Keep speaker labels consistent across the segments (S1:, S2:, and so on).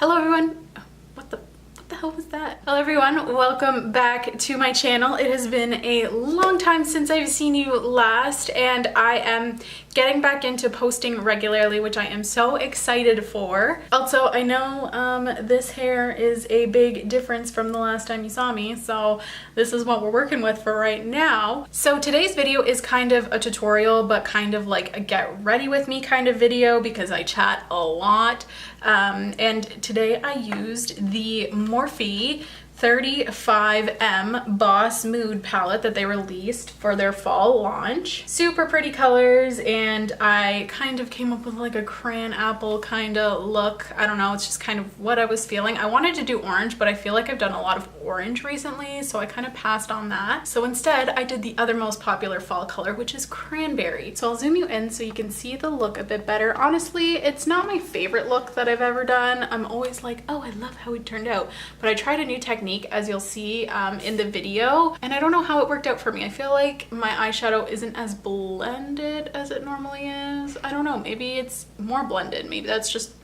S1: Hello everyone. What the hell was that? Hello everyone, welcome back to my channel. It has been a long time since I've seen you last, and I am getting back into posting regularly, which I am so excited for. Also, I know this hair is a big difference from the last time you saw me, so this is what we're working with for right now. So today's video is kind of a tutorial, but kind of like a get ready with me kind of video because I chat a lot. And today I used the Morphe 35M Boss Mood palette that they released for their fall launch. Super pretty colors, and I kind of came up with like a crayon apple kind of look. I don't know, it's just kind of what I was feeling. I wanted to do orange, but I feel like I've done a lot of orange recently, so I kind of passed on that. So instead, I did the other most popular fall color, which is cranberry. So I'll zoom you in so you can see the look a bit better. Honestly, it's not my favorite look that I've ever done. I'm always like, oh, I love how it turned out. But I tried a new technique, as you'll see in the video, and I don't know how it worked out for me. I feel like my eyeshadow isn't as blended as it normally is. I don't know, maybe it's more blended. Maybe that's just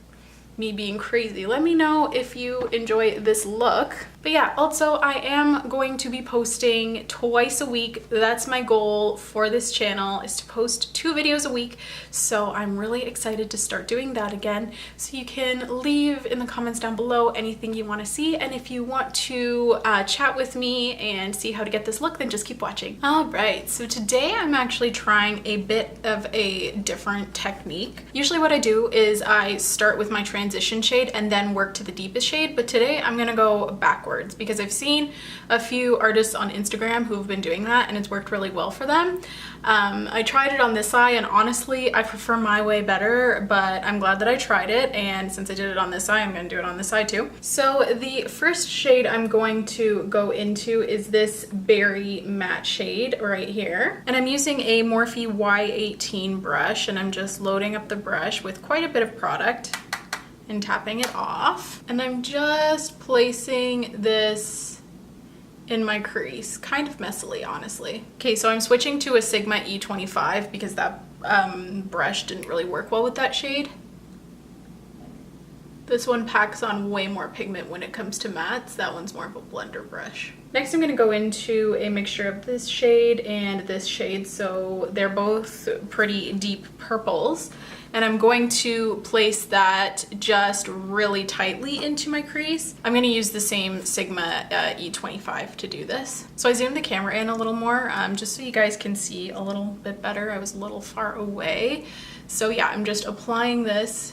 S1: me being crazy. Let me know if you enjoy this look. But yeah, also I am going to be posting twice a week. That's my goal for this channel, is to post 2 videos a week. So I'm really excited to start doing that again. So you can leave in the comments down below anything you want to see. And if you want to chat with me and see how to get this look, then just keep watching. All right, so today I'm actually trying a bit of a different technique. Usually what I do is I start with my transition shade and then work to the deepest shade. But today I'm gonna go backwards, because I've seen a few artists on Instagram who have been doing that and it's worked really well for them. I tried it on this eye, and honestly I prefer my way better, but I'm glad that I tried it, and since I did it on this eye, I'm gonna do it on this side too. So the first shade I'm going to go into is this berry matte shade right here, and I'm using a Morphe Y18 brush, and I'm just loading up the brush with quite a bit of product and tapping it off. And I'm just placing this in my crease, kind of messily, honestly. Okay, so I'm switching to a Sigma E25 because that brush didn't really work well with that shade. This one packs on way more pigment when it comes to mattes. That one's more of a blender brush. Next, I'm gonna go into a mixture of this shade and this shade. So they're both pretty deep purples. And I'm going to place that just really tightly into my crease. I'm gonna use the same Sigma E25 to do this. So I zoomed the camera in a little more, just so you guys can see a little bit better. I was a little far away. So yeah, I'm just applying this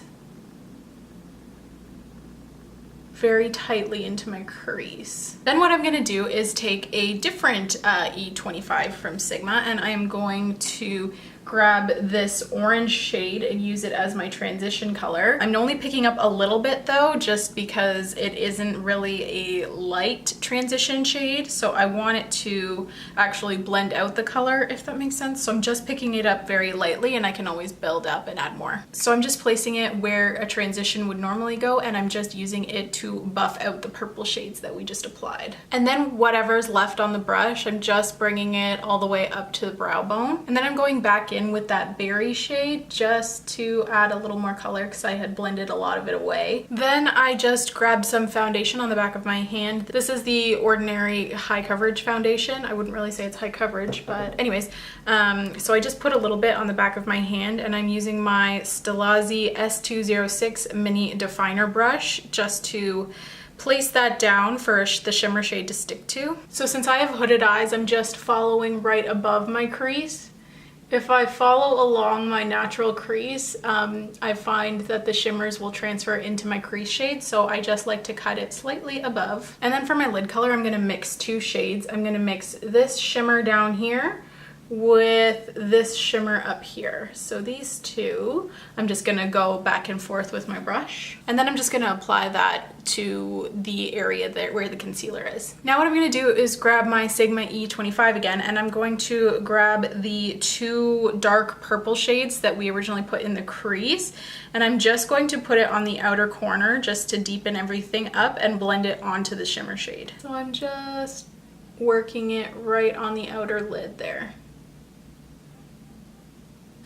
S1: very tightly into my crease. Then what I'm gonna do is take a different E25 from Sigma, and I am going to grab this orange shade and use it as my transition color. I'm only picking up a little bit though, just because it isn't really a light transition shade, so I want it to actually blend out the color, if that makes sense. So I'm just picking it up very lightly, and I can always build up and add more. So I'm just placing it where a transition would normally go, and I'm just using it to buff out the purple shades that we just applied. And then whatever's left on the brush, I'm just bringing it all the way up to the brow bone. And then I'm going back in with that berry shade just to add a little more color because I had blended a lot of it away. Then I just grabbed some foundation on the back of my hand. This is the Ordinary High Coverage foundation. I wouldn't really say it's high coverage, but anyways, so I just put a little bit on the back of my hand, and I'm using my Stilazzi S206 mini definer brush just to place that down for the shimmer shade to stick to. So since I have hooded eyes, I'm just following right above my crease. If I follow along my natural crease, I find that the shimmers will transfer into my crease shade, so I just like to cut it slightly above. And then for my lid color, I'm gonna mix 2 shades. I'm gonna mix this shimmer down here with this shimmer up here. So these two, I'm just gonna go back and forth with my brush, and then I'm just gonna apply that to the area there where the concealer is. Now what I'm gonna do is grab my Sigma E25 again, and I'm going to grab the 2 dark purple shades that we originally put in the crease, and I'm just going to put it on the outer corner just to deepen everything up and blend it onto the shimmer shade. So I'm just working it right on the outer lid there.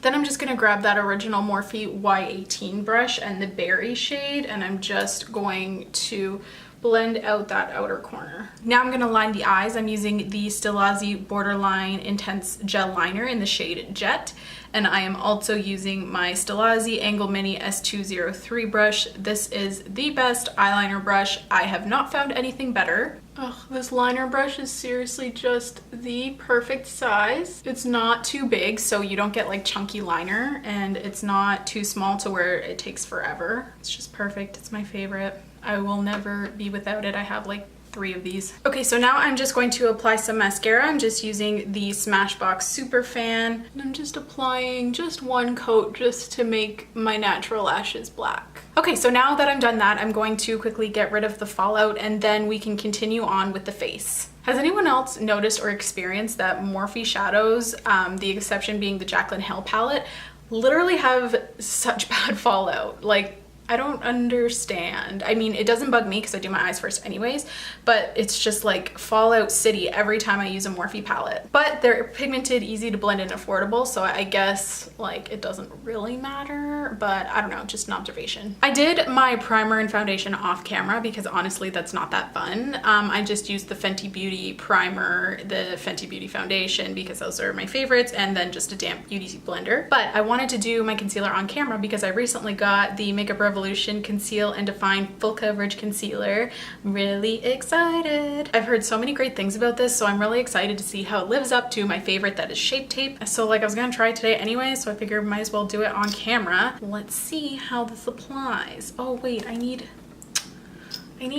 S1: Then I'm just gonna grab that original Morphe Y18 brush and the berry shade, and I'm just going to blend out that outer corner. Now I'm gonna line the eyes. I'm using the Stilazzi Borderline Intense Gel Liner in the shade Jet. And I am also using my Stilazzi Angle Mini S203 brush. This is the best eyeliner brush. I have not found anything better. Oh, this liner brush is seriously just the perfect size. It's not too big, so you don't get like chunky liner, and it's not too small to where it takes forever. It's just perfect. It's my favorite. I will never be without it. I have like 3 of these. Okay, so now I'm just going to apply some mascara. I'm just using the Smashbox Super Fan, and I'm just applying just 1 coat just to make my natural lashes black. Okay, so now that I'm done that, I'm going to quickly get rid of the fallout, and then we can continue on with the face. Has anyone else noticed or experienced that Morphe shadows, the exception being the Jaclyn Hill palette, literally have such bad fallout? Like, I don't understand. I mean, it doesn't bug me because I do my eyes first anyways, but it's just like Fallout City every time I use a Morphe palette. But they're pigmented, easy to blend, and affordable, so I guess like it doesn't really matter, but I don't know, just an observation. I did my primer and foundation off camera because honestly that's not that fun. I just used the Fenty Beauty primer, the Fenty Beauty foundation because those are my favorites, and then just a damp beauty blender. But I wanted to do my concealer on camera because I recently got the Makeup Revolution Conceal and Define Full Coverage Concealer. I'm really excited. I've heard so many great things about this, so I'm really excited to see how it lives up to my favorite, that is Shape Tape. So like I was gonna try it today anyway, so I figured I might as well do it on camera. Let's see how this applies. Oh wait, I need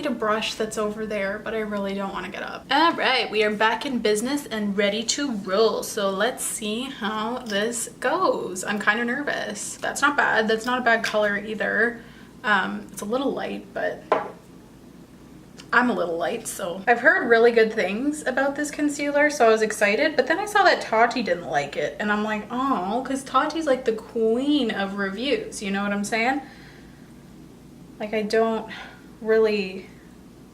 S1: a brush that's over there, but I really don't want to get up. All right, we are back in business and ready to roll. So let's see how this goes. I'm kind of nervous. That's not bad. That's not a bad color either. It's a little light, but I'm a little light, so. I've heard really good things about this concealer, so I was excited, but then I saw that Tati didn't like it, and I'm like, oh, because Tati's like the queen of reviews, you know what I'm saying? Like, I don't really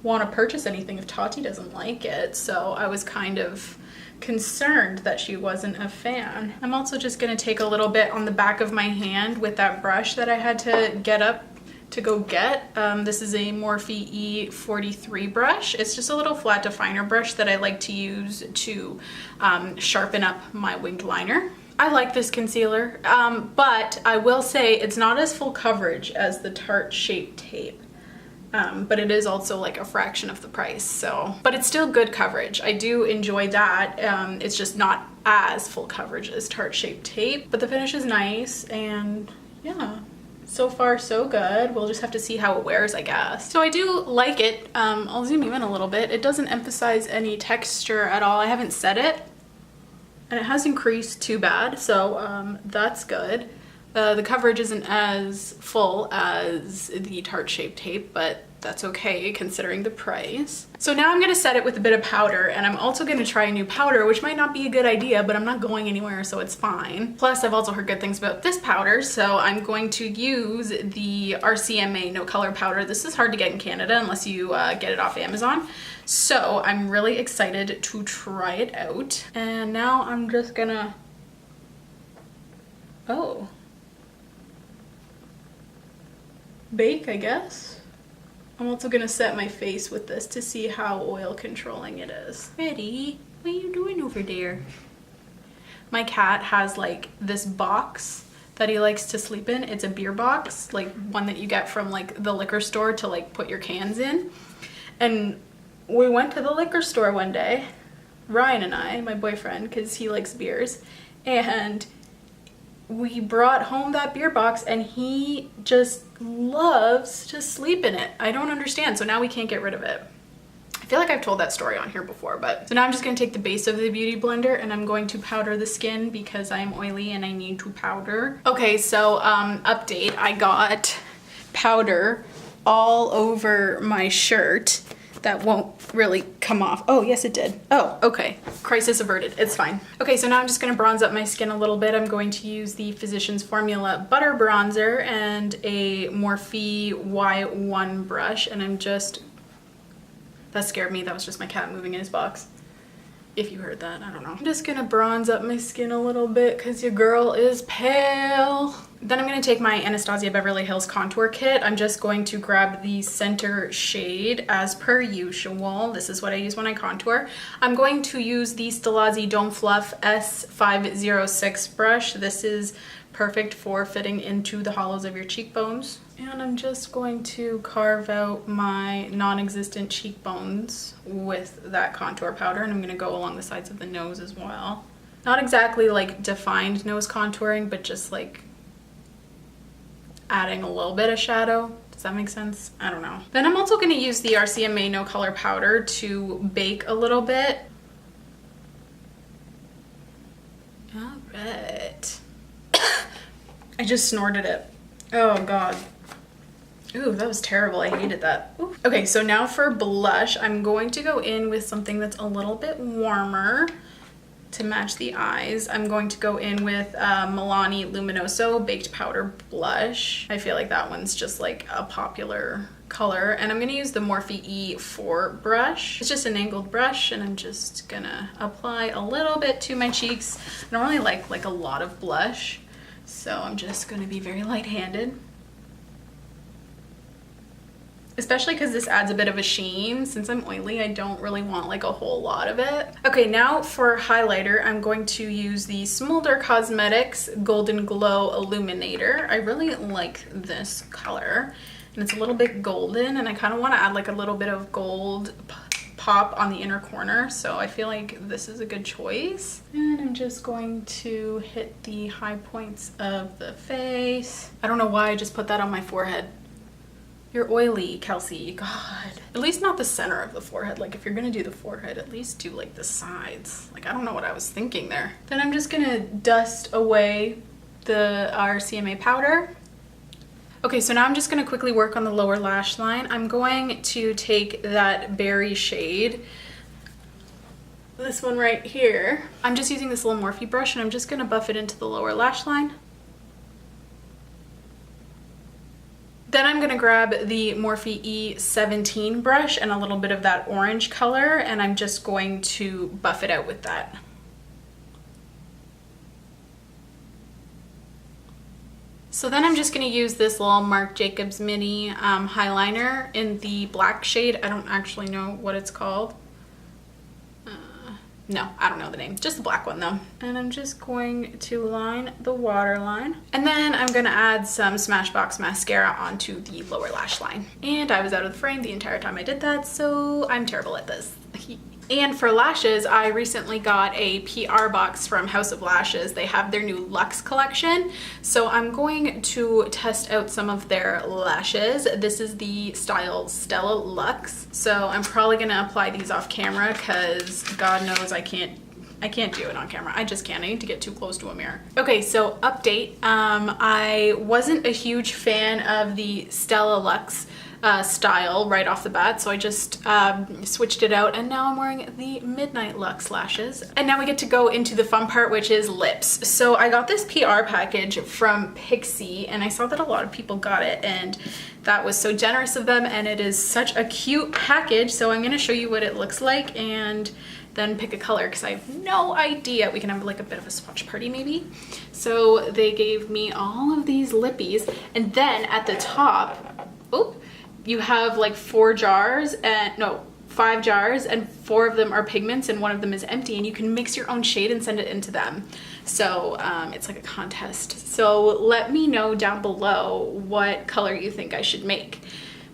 S1: want to purchase anything if Tati doesn't like it, so I was kind of concerned that she wasn't a fan. I'm also just going to take a little bit on the back of my hand with that brush that I had to get up to go get. This is a Morphe E43 brush. It's just a little flat definer brush that I like to use to sharpen up my winged liner. I like this concealer, but I will say it's not as full coverage as the Tarte Shape Tape. But it is also like a fraction of the price, so. But it's still good coverage. I do enjoy that. It's just not as full coverage as Tarte Shape Tape, but the finish is nice, and yeah. So far so good. We'll just have to see how it wears, I guess. So I do like it. I'll zoom you in a little bit. It doesn't emphasize any texture at all. I haven't set it, and it hasn't creased too bad, so that's good. The coverage isn't as full as the Tarte Shape Tape, but that's okay considering the price. So now I'm gonna set it with a bit of powder, and I'm also gonna try a new powder, which might not be a good idea, but I'm not going anywhere, so it's fine. Plus, I've also heard good things about this powder, so I'm going to use the RCMA No Color Powder. This is hard to get in Canada unless you get it off Amazon. So I'm really excited to try it out. And now I'm just gonna, bake, I guess. I'm also gonna set my face with this to see how oil controlling it is. Ready? What are you doing over there? My cat has like this box that he likes to sleep in. It's a beer box, like one that you get from like the liquor store to like put your cans in. And we went to the liquor store one day, Ryan and I, my boyfriend, because he likes beers, and we brought home that beer box, and he just loves to sleep in it. I don't understand. So now we can't get rid of it. I feel like I've told that story on here before, but so now I'm just going to take the base of the beauty blender, and I'm going to powder the skin because I'm oily and I need to powder. Okay, so update. I got powder all over my shirt. That won't really come off. Oh, yes it did. Oh, okay. Crisis averted. It's fine. Okay, so now I'm just gonna bronze up my skin a little bit. I'm going to use the Physicians Formula Butter Bronzer and a Morphe Y1 brush, and I'm just, that scared me. That was just my cat moving in his box. If you heard that, I don't know. I'm just gonna bronze up my skin a little bit because your girl is pale. Then I'm gonna take my Anastasia Beverly Hills contour kit. I'm just going to grab the center shade as per usual. This is what I use when I contour. I'm going to use the Stilazzi Dome Fluff S506 brush. This is perfect for fitting into the hollows of your cheekbones. And I'm just going to carve out my non-existent cheekbones with that contour powder, and I'm gonna go along the sides of the nose as well. Not exactly like defined nose contouring, but just like adding a little bit of shadow. Does that make sense? I don't know. Then I'm also gonna use the RCMA No Color Powder to bake a little bit. All right. I just snorted it. Oh God. Ooh, that was terrible. I hated that. Ooh. Okay, so now for blush, I'm going to go in with something that's a little bit warmer to match the eyes. I'm going to go in with Milani Luminoso Baked Powder Blush. I feel like that one's just like a popular color. And I'm gonna use the Morphe E4 brush. It's just an angled brush, and I'm just gonna apply a little bit to my cheeks. I don't really like a lot of blush, so I'm just gonna be very light-handed. Especially because this adds a bit of a sheen. Since I'm oily, I don't really want like a whole lot of it. Okay, now for highlighter, I'm going to use the Smolder Cosmetics Golden Glow Illuminator. I really like this color, and it's a little bit golden, and I kind of want to add like a little bit of gold pop on the inner corner, so I feel like this is a good choice. And I'm just going to hit the high points of the face. I don't know why I just put that on my forehead. You're oily, Kelsey. God. At least not the center of the forehead. Like if you're gonna do the forehead, at least do like the sides. Like I don't know what I was thinking there. Then I'm just gonna dust away the RCMA powder. Okay, so now I'm just gonna quickly work on the lower lash line. I'm going to take that berry shade, this one right here. I'm just using this little Morphe brush, and I'm just gonna buff it into the lower lash line. Then I'm gonna grab the Morphe E17 brush and a little bit of that orange color, and I'm just going to buff it out with that. So then I'm just gonna use this little Marc Jacobs mini highliner in the black shade. I don't actually know what it's called. No, I don't know the name, just the black one though. And I'm just going to line the waterline. And then I'm gonna add some Smashbox mascara onto the lower lash line. And I was out of the frame the entire time I did that, so I'm terrible at this. And for lashes, I recently got a PR box from House of Lashes. They have their new Luxe collection. So I'm going to test out some of their lashes. This is the style Stella Luxe. So I'm probably gonna apply these off camera because God knows I can't do it on camera. I just can't. I need to get too close to a mirror. Okay, so update. I wasn't a huge fan of the Stella Luxe style right off the bat, so I just switched it out, and now I'm wearing the Midnight Luxe lashes. And now we get to go into the fun part, which is lips. So I got this PR package from Pixi, and I saw that a lot of people got it, and that was so generous of them, and it is such a cute package. So I'm gonna show you what it looks like and then pick a color because I have no idea. We can have like a bit of a swatch party maybe. So they gave me all of these lippies, and then at the top, oh, you have like 5 jars, and 4 of them are pigments and 1 of them is empty, and you can mix your own shade and send it into them. So it's like a contest. So let me know down below what color you think I should make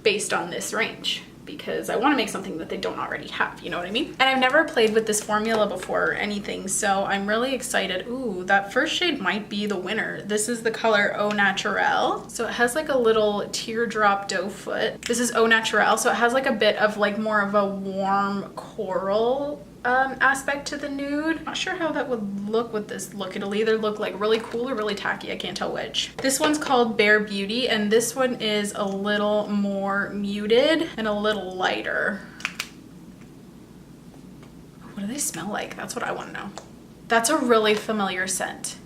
S1: based on this range, because I want to make something that they don't already have, you know what I mean? And I've never played with this formula before or anything, so I'm really excited. Ooh, that first shade might be the winner. This is the color Au Naturel. So it has like a little teardrop doe foot. This is Au Naturel, so it has like a bit of like more of a warm coral aspect to the nude. Not sure how that would look with this look. It'll either look like really cool or really tacky. I can't tell which. This one's called Bare Beauty, and this one is a little more muted and a little lighter. What do they smell like? That's what I want to know. That's a really familiar scent.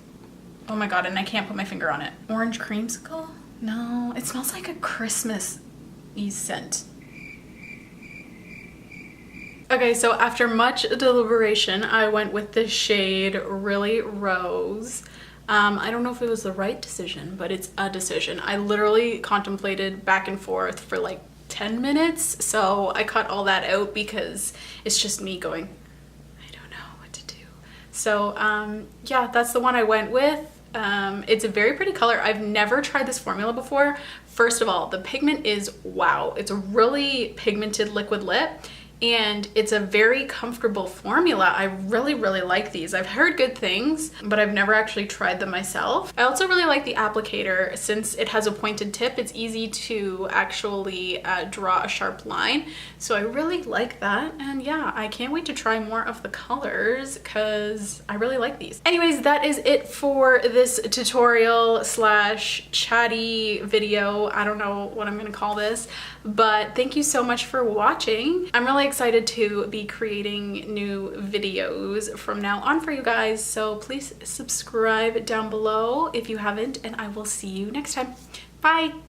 S1: Oh my God, and I can't put my finger on it. Orange creamsicle? No, it smells like a Christmas-y scent. Okay, so after much deliberation, I went with the shade Really Rose. I don't know if it was the right decision, but it's a decision. I literally contemplated back and forth for like 10 minutes, so I cut all that out because it's just me going, I don't know what to do. So yeah, that's the one I went with. It's a very pretty color. I've never tried this formula before. First of all, the pigment is wow. It's a really pigmented liquid lip, and it's a very comfortable formula. I really like these. I've heard good things, but I've never actually tried them myself. I also really like the applicator. Since it has a pointed tip, it's easy to actually draw a sharp line. So I really like that. And yeah, I can't wait to try more of the colors because I really like these. Anyways, that is it for this tutorial slash chatty video. I don't know what I'm gonna call this, but thank you so much for watching. I'm really excited to be creating new videos from now on for you guys, so please subscribe down below if you haven't, and I will see you next time. Bye!